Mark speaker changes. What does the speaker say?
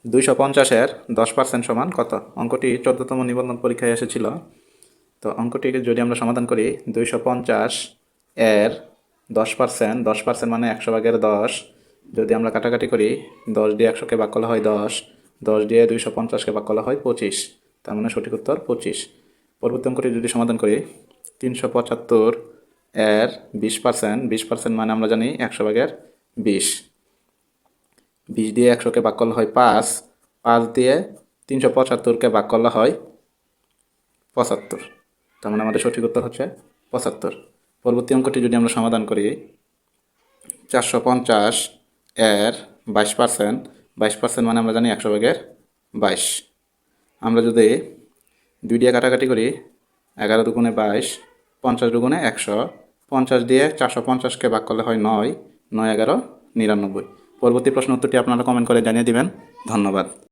Speaker 1: 250-এর 10% সমান কত? অঙ্কটি 14তম নিবন্ধন পরীক্ষায় এসেছিল। তো অঙ্কটিকে যদি আমরা সমাধান করি, 250-এর 10%, 10% মানে 100/10। যদি আমরা কাটাকাটি করি, 10 দিয়ে 100কে ভাগ করলে হয় 10, 10 দিয়ে 250কে ভাগ করলে হয় 25। তার মানে সঠিক উত্তর 25। পরবর্তী অঙ্কটি যদি সমাধান করি, 375-এর 20%, 20% মানে আমরা জানি 100/20। 20 দিয়ে 100কে ভাগ করলে হয় 5, 5 দিয়ে 375কে ভাগ করলে হয় 75। তার মানে আমাদের সঠিক উত্তর হচ্ছে 75। পরবর্তী অঙ্কটি যদি আমরা সমাধান করি, 450-এর 22%, 22% মানে আমরা জানি 100/22। আমরা যদি 2 দিয়ে কাটাকাটি করি, 11 দুগুণে 22, 50 দুগুণে 100, 50 দিয়ে 450কে ভাগ করলে হয় 9, 9 11 99। পরবর্তী প্রশ্ন উত্তরটি আপনারা কমেন্ট করে জানিয়ে দিবেন। ধন্যবাদ।